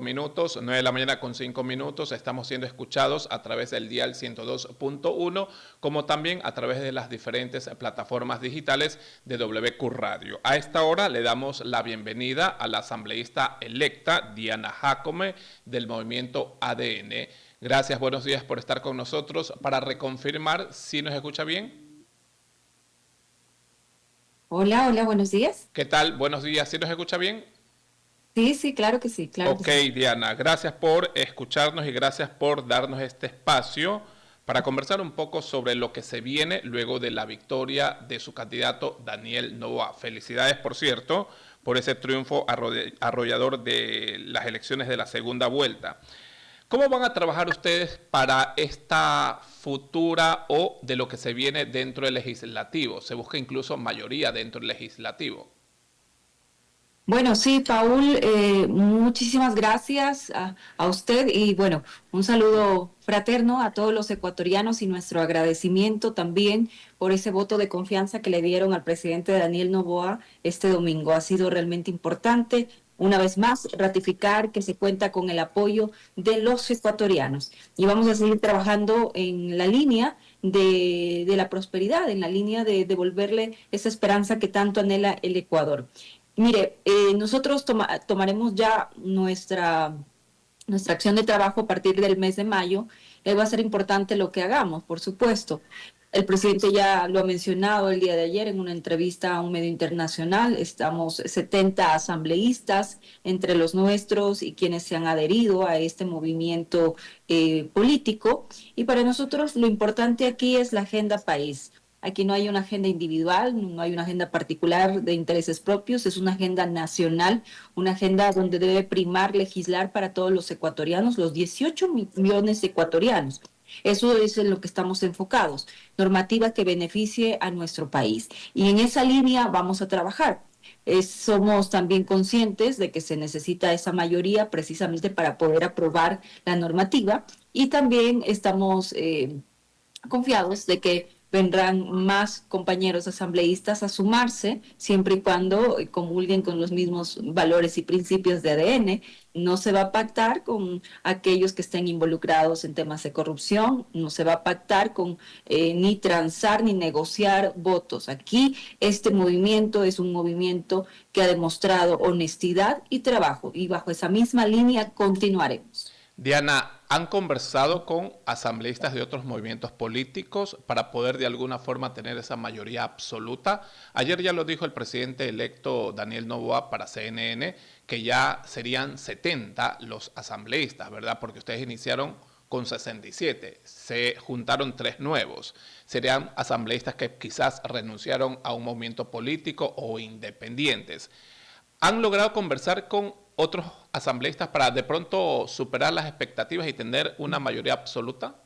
Minutos, 9 de la mañana con 5 minutos, estamos siendo escuchados a través del dial 102.1, como también a través de las diferentes plataformas digitales de WQ Radio. A esta hora le damos la bienvenida a la asambleísta electa Diana Jácome del movimiento ADN. Gracias, buenos días por estar con nosotros. Para reconfirmar, ¿sí nos escucha bien? Hola, hola, buenos días. ¿Qué tal? Buenos días, ¿sí nos escucha bien? Sí, sí, claro que sí, claro que Ok, sí. Diana, gracias por escucharnos y gracias por darnos este espacio para conversar un poco sobre lo que se viene luego de la victoria de su candidato Daniel Noboa. Felicidades, por cierto, por ese triunfo arrollador de las elecciones de la segunda vuelta. ¿Cómo van a trabajar ustedes para esta futura o de lo que se viene dentro del legislativo? Se busca incluso mayoría dentro del legislativo. Bueno, sí, Paul, muchísimas gracias a usted y bueno, un saludo fraterno a todos los ecuatorianos y nuestro agradecimiento también por ese voto de confianza que le dieron al presidente Daniel Noboa este domingo. Ha sido realmente importante. Una vez más, ratificar que se cuenta con el apoyo de los ecuatorianos. Y vamos a seguir trabajando en la línea de la prosperidad, en la línea de devolverle esa esperanza que tanto anhela el Ecuador. Mire, nosotros tomaremos ya nuestra acción de trabajo a partir del mes de mayo. Va a ser importante lo que hagamos, por supuesto. El presidente ya lo ha mencionado el día de ayer en una entrevista a un medio internacional. Estamos 70 asambleístas entre los nuestros y quienes se han adherido a este movimiento político. Y para nosotros lo importante aquí es la agenda país. Aquí no hay una agenda individual, no hay una agenda particular de intereses propios, es una agenda nacional, una agenda donde debe primar legislar para todos los ecuatorianos, los 18 millones de ecuatorianos. Eso es en lo que estamos enfocados, normativa que beneficie a nuestro país. Y en esa línea vamos a trabajar. Somos también conscientes de que se necesita esa mayoría precisamente para poder aprobar la normativa y también estamos confiados de que vendrán más compañeros asambleístas a sumarse, siempre y cuando comulguen con los mismos valores y principios de ADN. No se va a pactar con aquellos que estén involucrados en temas de corrupción, no se va a pactar con ni transar ni negociar votos. Aquí este movimiento es un movimiento que ha demostrado honestidad y trabajo y bajo esa misma línea continuaremos. Diana, ¿han conversado con asambleístas de otros movimientos políticos para poder de alguna forma tener esa mayoría absoluta? Ayer ya lo dijo el presidente electo Daniel Noboa para CNN, que ya serían 70 los asambleístas, ¿verdad? Porque ustedes iniciaron con 67, se juntaron 3 nuevos. Serían asambleístas que quizás renunciaron a un movimiento político o independientes. ¿Han logrado conversar con otros asambleístas para de pronto superar las expectativas y tener una mayoría absoluta?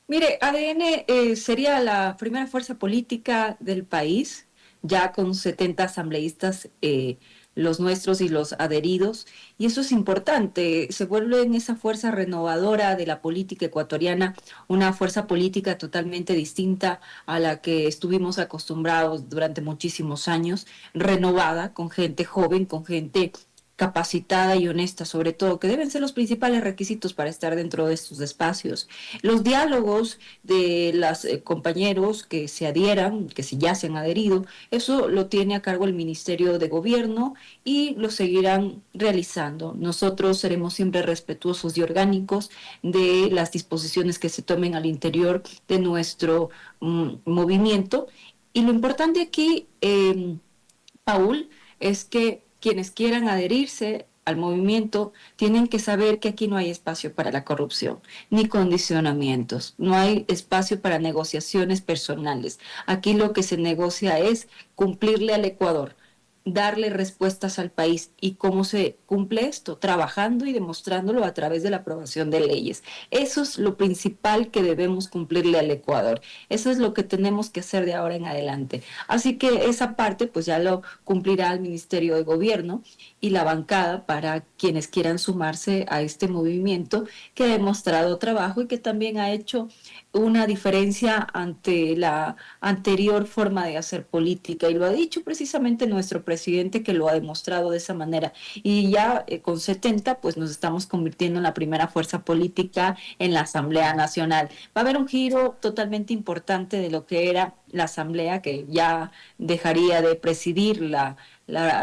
Mire, ADN sería la primera fuerza política del país, ya con 70 asambleístas, los nuestros y los adheridos, y eso es importante, se vuelve en esa fuerza renovadora de la política ecuatoriana, una fuerza política totalmente distinta a la que estuvimos acostumbrados durante muchísimos años, renovada, con gente joven, con gente capacitada y honesta, sobre todo, que deben ser los principales requisitos para estar dentro de estos espacios. Los diálogos de los compañeros que se adhieran, que si ya se han adherido, eso lo tiene a cargo el Ministerio de Gobierno y lo seguirán realizando. Nosotros seremos siempre respetuosos y orgánicos de las disposiciones que se tomen al interior de nuestro movimiento. Y lo importante aquí, Paul, es que quienes quieran adherirse al movimiento tienen que saber que aquí no hay espacio para la corrupción ni condicionamientos, no hay espacio para negociaciones personales. Aquí lo que se negocia es cumplirle al Ecuador, darle respuestas al país. ¿Y cómo se cumple esto? Trabajando y demostrándolo a través de la aprobación de leyes. Eso es lo principal que debemos cumplirle al Ecuador. Eso es lo que tenemos que hacer de ahora en adelante. Así que esa parte pues ya lo cumplirá el Ministerio de Gobierno y la bancada para quienes quieran sumarse a este movimiento que ha demostrado trabajo y que también ha hecho una diferencia ante la anterior forma de hacer política. Y lo ha dicho precisamente nuestro presidente presidente que lo ha demostrado de esa manera. Y ya con 70, pues nos estamos convirtiendo en la primera fuerza política en la Asamblea Nacional. Va a haber un giro totalmente importante de lo que era la Asamblea, que ya dejaría de presidir la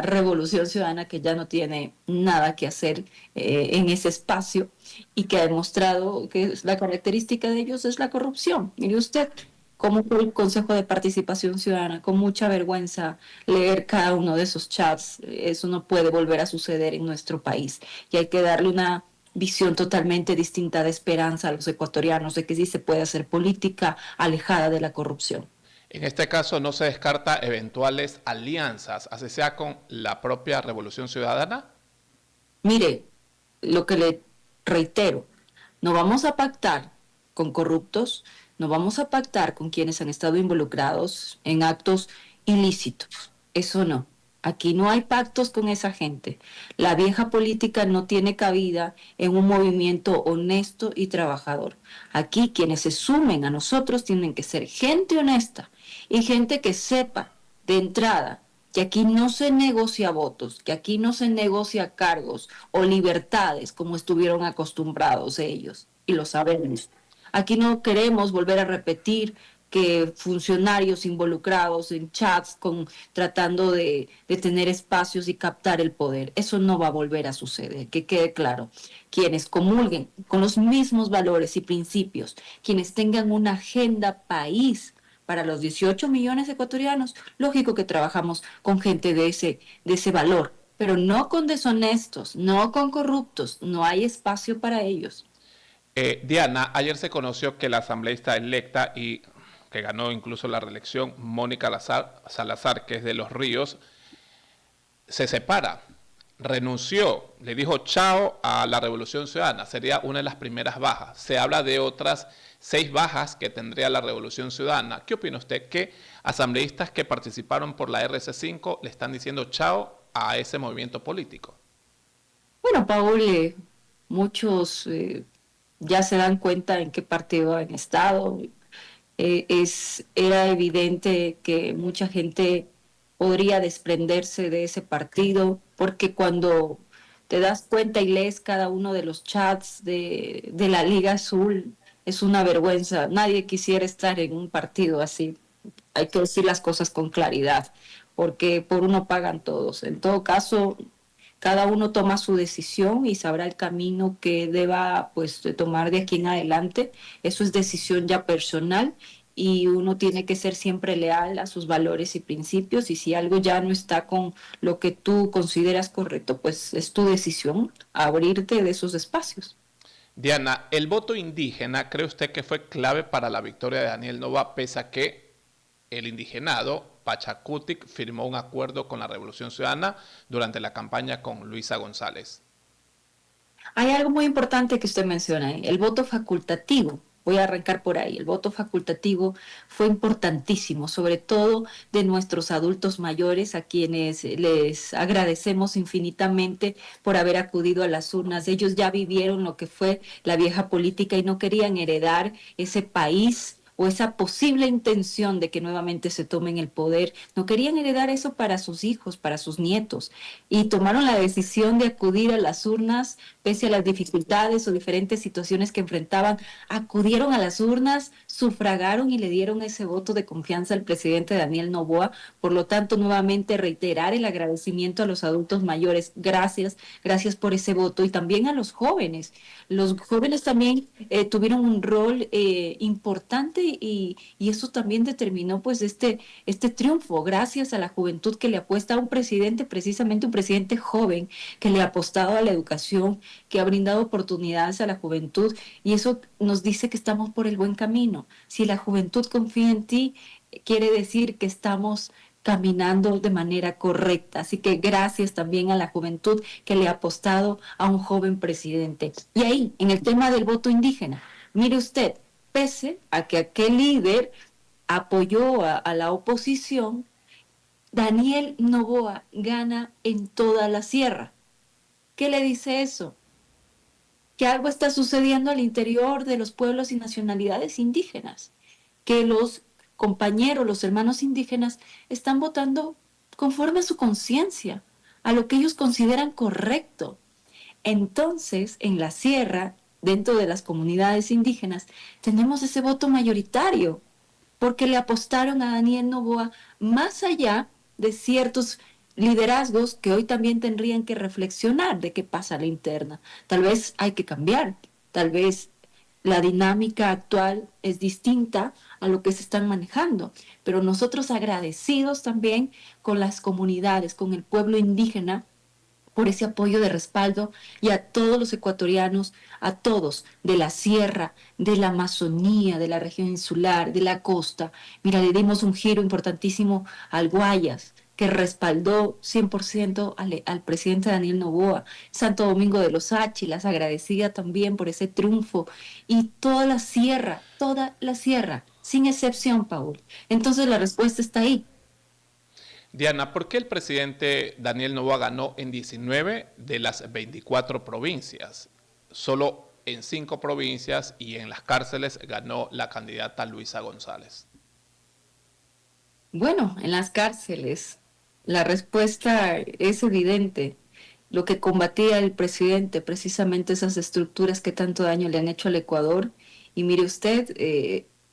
Revolución Ciudadana, que ya no tiene nada que hacer en ese espacio y que ha demostrado que la característica de ellos es la corrupción. Mire usted, como fue el Consejo de Participación Ciudadana, con mucha vergüenza leer cada uno de esos chats. Eso no puede volver a suceder en nuestro país y hay que darle una visión totalmente distinta de esperanza a los ecuatorianos de que sí se puede hacer política alejada de la corrupción. En este caso no se descarta eventuales alianzas, así sea con la propia Revolución Ciudadana. Mire, lo que le reitero, no vamos a pactar con corruptos, no vamos a pactar con quienes han estado involucrados en actos ilícitos. Eso no. Aquí no hay pactos con esa gente. La vieja política no tiene cabida en un movimiento honesto y trabajador. Aquí quienes se sumen a nosotros tienen que ser gente honesta y gente que sepa de entrada que aquí no se negocia votos, que aquí no se negocia cargos o libertades como estuvieron acostumbrados ellos, y lo sabemos. Aquí no queremos volver a repetir que funcionarios involucrados en chats tratando de tener espacios y captar el poder. Eso no va a volver a suceder, que quede claro. Quienes comulguen con los mismos valores y principios, quienes tengan una agenda país para los 18 millones de ecuatorianos, lógico que trabajamos con gente de ese valor, pero no con deshonestos, no con corruptos, no hay espacio para ellos. Diana, ayer se conoció que la asambleísta electa y que ganó incluso la reelección, Mónica Salazar, que es de Los Ríos, se separa, renunció, le dijo chao a la Revolución Ciudadana, sería una de las primeras bajas. Se habla de otras 6 bajas que tendría la Revolución Ciudadana. ¿Qué opina usted? ¿Qué asambleístas que participaron por la RC5 le están diciendo chao a ese movimiento político? Bueno, Paul, muchos ya se dan cuenta en qué partido han estado. Era evidente que mucha gente podría desprenderse de ese partido, porque cuando te das cuenta y lees cada uno de los chats de la Liga Azul, es una vergüenza. Nadie quisiera estar en un partido así. Hay que decir las cosas con claridad, porque por uno pagan todos. En todo caso, cada uno toma su decisión y sabrá el camino que deba pues de tomar de aquí en adelante. Eso es decisión ya personal y uno tiene que ser siempre leal a sus valores y principios, y si algo ya no está con lo que tú consideras correcto, pues es tu decisión abrirte de esos espacios. Diana, ¿el voto indígena cree usted que fue clave para la victoria de Daniel Noboa, pese a que el indigenado Pachacutic firmó un acuerdo con la Revolución Ciudadana durante la campaña con Luisa González? Hay algo muy importante que usted menciona, el voto facultativo. Voy a arrancar por ahí. El voto facultativo fue importantísimo, sobre todo de nuestros adultos mayores, a quienes les agradecemos infinitamente por haber acudido a las urnas. Ellos ya vivieron lo que fue la vieja política y no querían heredar ese país o esa posible intención de que nuevamente se tomen el poder. No querían heredar eso para sus hijos, para sus nietos, y tomaron la decisión de acudir a las urnas pese a las dificultades o diferentes situaciones que enfrentaban. Acudieron a las urnas, sufragaron y le dieron ese voto de confianza al presidente Daniel Noboa. Por lo tanto, nuevamente reiterar el agradecimiento a los adultos mayores. Gracias, gracias por ese voto, y también a los jóvenes. Los jóvenes también tuvieron un rol importante, y eso también determinó pues este triunfo, gracias a la juventud que le apuesta a un presidente, precisamente un presidente joven, que le ha apostado a la educación, que ha brindado oportunidades a la juventud, y eso nos dice que estamos por el buen camino. Si la juventud confía en ti, quiere decir que estamos caminando de manera correcta. Así que gracias también a la juventud que le ha apostado a un joven presidente. Y ahí, en el tema del voto indígena, mire usted, pese a que aquel líder apoyó a la oposición, Daniel Noboa gana en toda la sierra. ¿Qué le dice eso? Que algo está sucediendo al interior de los pueblos y nacionalidades indígenas, que los compañeros, los hermanos indígenas, están votando conforme a su conciencia, a lo que ellos consideran correcto. Entonces, en la sierra, dentro de las comunidades indígenas, tenemos ese voto mayoritario, porque le apostaron a Daniel Noboa más allá de ciertos liderazgos que hoy también tendrían que reflexionar de qué pasa a la interna. Tal vez hay que cambiar, tal vez la dinámica actual es distinta a lo que se están manejando, pero nosotros agradecidos también con las comunidades, con el pueblo indígena, por ese apoyo de respaldo y a todos los ecuatorianos, a todos, de la sierra, de la Amazonía, de la región insular, de la costa. Mira, le dimos un giro importantísimo al Guayas, que respaldó 100% al presidente Daniel Noboa, Santo Domingo de los Áchilas, agradecida también por ese triunfo, y toda la sierra, sin excepción, Paul. Entonces la respuesta está ahí. Diana, ¿por qué el presidente Daniel Noboa ganó en 19 de las 24 provincias? Solo en 5 provincias y en las cárceles ganó la candidata Luisa González. Bueno, en las cárceles la respuesta es evidente. Lo que combatía el presidente, precisamente esas estructuras que tanto daño le han hecho al Ecuador. Y mire usted,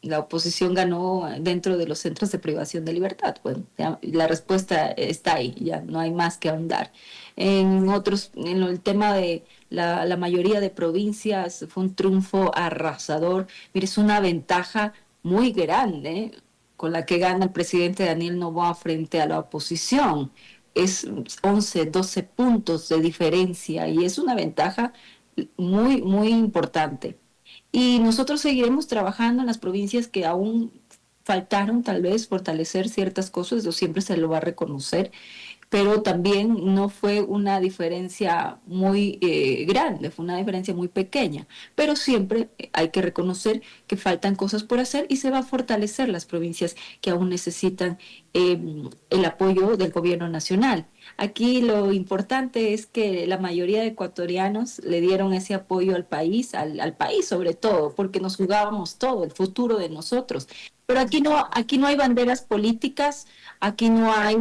la oposición ganó dentro de los centros de privación de libertad. Bueno, ya, la respuesta está ahí, ya no hay más que ahondar. En otros, en el tema de la mayoría de provincias fue un triunfo arrasador. Mire, es una ventaja muy grande con la que gana el presidente Daniel Noboa frente a la oposición. Es 11, 12 puntos de diferencia y es una ventaja muy, muy importante. Y nosotros seguiremos trabajando en las provincias que aún faltaron tal vez fortalecer ciertas cosas, eso siempre se lo va a reconocer, pero también no fue una diferencia muy grande, fue una diferencia muy pequeña, pero siempre hay que reconocer que faltan cosas por hacer y se va a fortalecer las provincias que aún necesitan el apoyo del gobierno nacional. Aquí lo importante es que la mayoría de ecuatorianos le dieron ese apoyo al país, al país sobre todo, porque nos jugábamos todo, el futuro de nosotros. Pero aquí no hay banderas políticas. Aquí no hay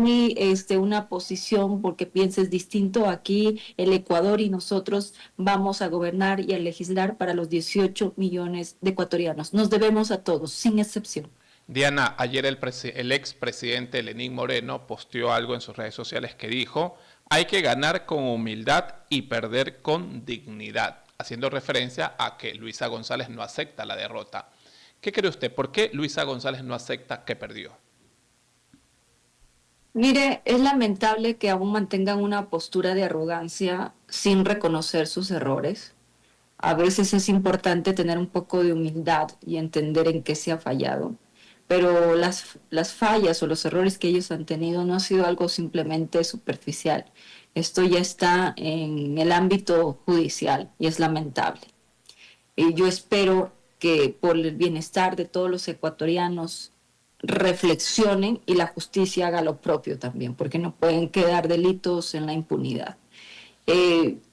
una posición porque pienses distinto. Aquí el Ecuador y nosotros vamos a gobernar y a legislar para los 18 millones de ecuatorianos. Nos debemos a todos, sin excepción. Diana, ayer el expresidente Lenín Moreno posteó algo en sus redes sociales que dijo, hay que ganar con humildad y perder con dignidad, haciendo referencia a que Luisa González no acepta la derrota. ¿Qué cree usted? ¿Por qué Luisa González no acepta que perdió? Mire, es lamentable que aún mantengan una postura de arrogancia sin reconocer sus errores. A veces es importante tener un poco de humildad y entender en qué se ha fallado, pero las fallas o los errores que ellos han tenido no ha sido algo simplemente superficial. Esto ya está en el ámbito judicial y es lamentable. Y yo espero que por el bienestar de todos los ecuatorianos reflexionen y la justicia haga lo propio también, porque no pueden quedar delitos en la impunidad.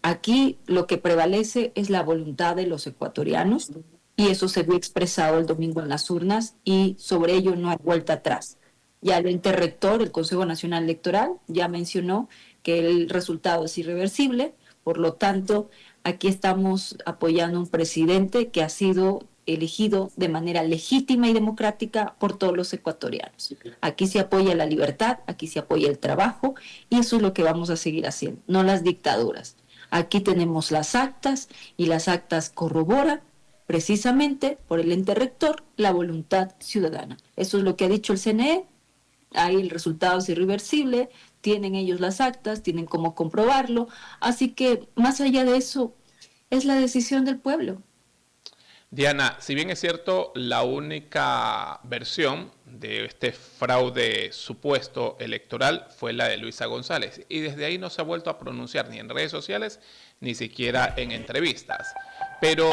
Aquí lo que prevalece es la voluntad de los ecuatorianos y eso se vio expresado el domingo en las urnas y sobre ello no hay vuelta atrás. Ya el ente rector, el Consejo Nacional Electoral, ya mencionó que el resultado es irreversible, por lo tanto, aquí estamos apoyando a un presidente que ha sido elegido de manera legítima y democrática por todos los ecuatorianos. Aquí se apoya la libertad, aquí se apoya el trabajo y eso es lo que vamos a seguir haciendo, no las dictaduras. Aquí tenemos las actas y las actas corroboran precisamente por el ente rector la voluntad ciudadana. Eso es lo que ha dicho el CNE, ahí el resultado es irreversible, tienen ellos las actas, tienen cómo comprobarlo, así que más allá de eso es la decisión del pueblo. Diana, si bien es cierto, la única versión de este fraude supuesto electoral fue la de Luisa González y desde ahí no se ha vuelto a pronunciar ni en redes sociales ni siquiera en entrevistas. Pero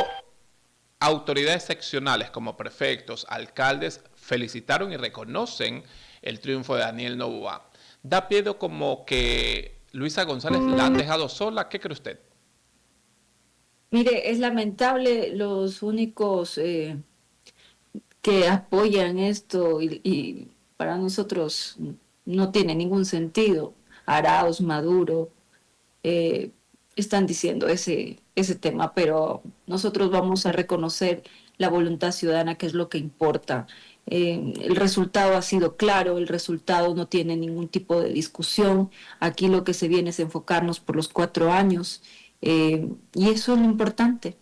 autoridades seccionales como prefectos, alcaldes felicitaron y reconocen el triunfo de Daniel Noboa. Da pie como que Luisa González la han dejado sola. ¿Qué cree usted? Mire, es lamentable los únicos que apoyan esto y para nosotros no tiene ningún sentido. Arauz, Maduro, eh, están diciendo ese tema, pero nosotros vamos a reconocer la voluntad ciudadana, que es lo que importa. El resultado ha sido claro, el resultado no tiene ningún tipo de discusión. Aquí lo que se viene es enfocarnos por los 4 años, y eso es lo importante.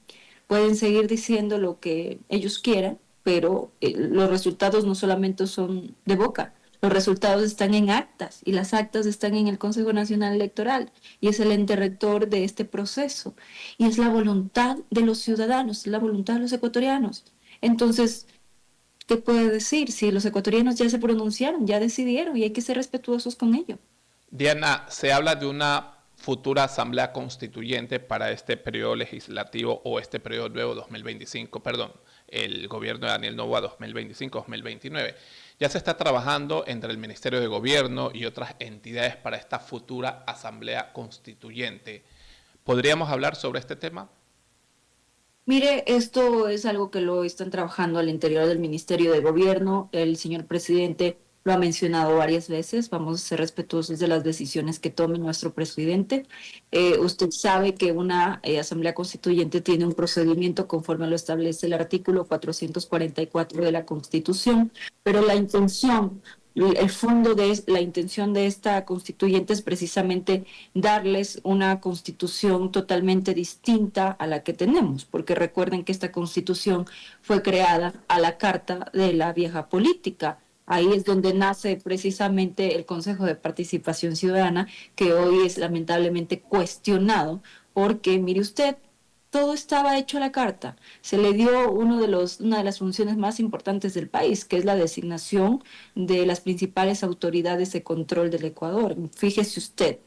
Pueden seguir diciendo lo que ellos quieran, pero los resultados no solamente son de boca, los resultados están en actas y las actas están en el Consejo Nacional Electoral y es el ente rector de este proceso y es la voluntad de los ciudadanos, es la voluntad de los ecuatorianos. Entonces, ¿qué puede decir? Si los ecuatorianos ya se pronunciaron, ya decidieron y hay que ser respetuosos con ello. Diana, se habla de una futura asamblea constituyente para este periodo legislativo o este periodo nuevo 2025, perdón, el gobierno de Daniel Noboa 2025-2029. Ya se está trabajando entre el Ministerio de Gobierno y otras entidades para esta futura asamblea constituyente. ¿Podríamos hablar sobre este tema? Mire, esto es algo que lo están trabajando al interior del Ministerio de Gobierno. El señor presidente lo ha mencionado varias veces. Vamos a ser respetuosos de las decisiones que tome nuestro presidente. Usted sabe que una asamblea constituyente tiene un procedimiento conforme lo establece el artículo 444 de la Constitución, pero la intención, el fondo de la intención de esta constituyente es precisamente darles una constitución totalmente distinta a la que tenemos, porque recuerden que esta constitución fue creada a la carta de la vieja política. Ahí es donde nace precisamente el Consejo de Participación Ciudadana, que hoy es lamentablemente cuestionado, porque mire usted, todo estaba hecho a la carta. Se le dio una de las funciones más importantes del país, que es la designación de las principales autoridades de control del Ecuador. Fíjese usted,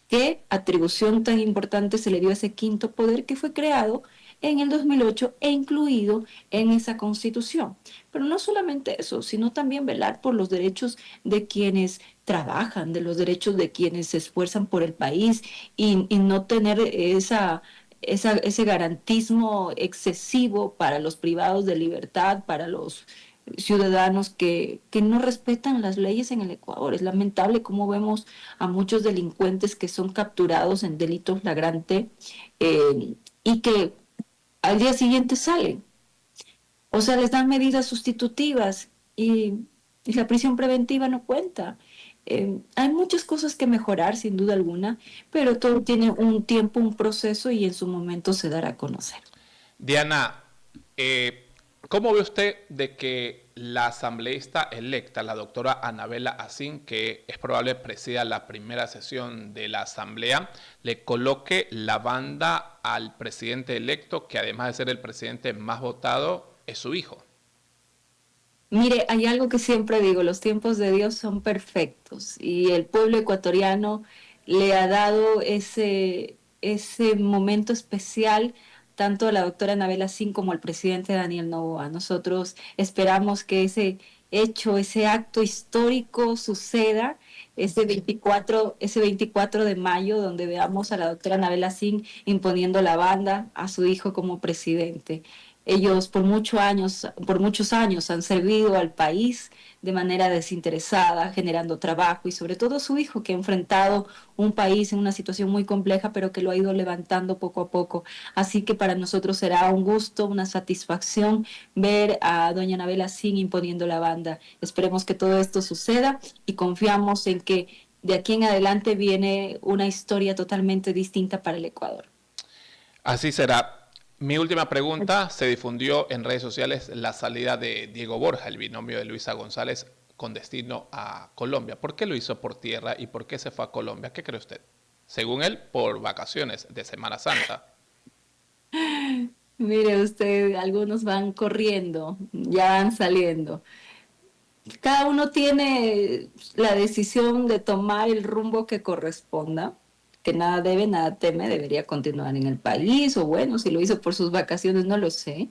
qué atribución tan importante se le dio a ese quinto poder que fue creado en el 2008 e incluido en esa constitución. Pero no solamente eso, sino también velar por los derechos de quienes trabajan, de los derechos de quienes se esfuerzan por el país y no tener ese garantismo excesivo para los privados de libertad, para los ciudadanos que no respetan las leyes en el Ecuador. Es lamentable cómo vemos a muchos delincuentes que son capturados en delito flagrante, y que al día siguiente salen. O sea, les dan medidas sustitutivas y la prisión preventiva no cuenta. Hay muchas cosas que mejorar, sin duda alguna, pero todo tiene un tiempo, un proceso y en su momento se dará a conocer. Diana, ¿cómo ve usted de que la asambleísta electa, la doctora Anabela Asín, que es probable presida la primera sesión de la asamblea, le coloque la banda al presidente electo, que además de ser el presidente más votado, es su hijo? Mire, hay algo que siempre digo, los tiempos de Dios son perfectos y el pueblo ecuatoriano le ha dado ese momento especial tanto a la doctora Anabela Sin como al presidente Daniel Noboa. Nosotros esperamos que ese hecho, ese acto histórico suceda ese 24 de mayo, donde veamos a la doctora Anabela Sin imponiendo la banda a su hijo como presidente. Ellos por muchos años han servido al país de manera desinteresada, generando trabajo y sobre todo su hijo que ha enfrentado un país en una situación muy compleja, pero que lo ha ido levantando poco a poco. Así que para nosotros será un gusto, una satisfacción ver a doña Anabela Sin imponiendo la banda. Esperemos que todo esto suceda y confiamos en que de aquí en adelante viene una historia totalmente distinta para el Ecuador. Así será. Mi última pregunta: se difundió en redes sociales la salida de Diego Borja, el binomio de Luisa González, con destino a Colombia. ¿Por qué lo hizo por tierra y por qué se fue a Colombia? ¿Qué cree usted? Según él, por vacaciones de Semana Santa. Mire usted, algunos van corriendo, ya van saliendo. Cada uno tiene la decisión de tomar el rumbo que corresponda, que nada debe, nada teme, debería continuar en el país, o bueno, si lo hizo por sus vacaciones, no lo sé.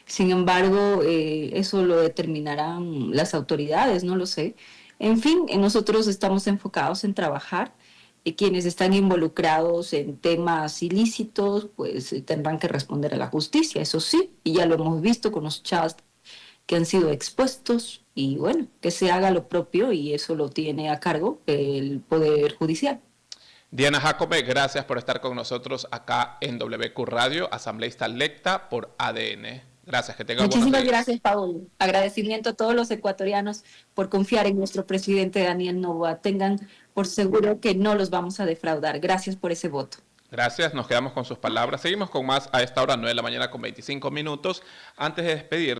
Sin embargo, eso lo determinarán las autoridades, no lo sé. En fin, nosotros estamos enfocados en trabajar y quienes están involucrados en temas ilícitos, pues tendrán que responder a la justicia, eso sí, y ya lo hemos visto con los chats que han sido expuestos y bueno, que se haga lo propio y eso lo tiene a cargo el Poder Judicial. Diana Jacome, gracias por estar con nosotros acá en WQ Radio, asambleísta electa por ADN. Gracias, que tenga buenos Muchísimas días. gracias, Paul. Agradecimiento a todos los ecuatorianos por confiar en nuestro presidente Daniel Noboa. Tengan por seguro que no los vamos a defraudar. Gracias por ese voto. Gracias, nos quedamos con sus palabras. Seguimos con más a esta hora, 9 de la mañana con 25 minutos. Antes de despedir,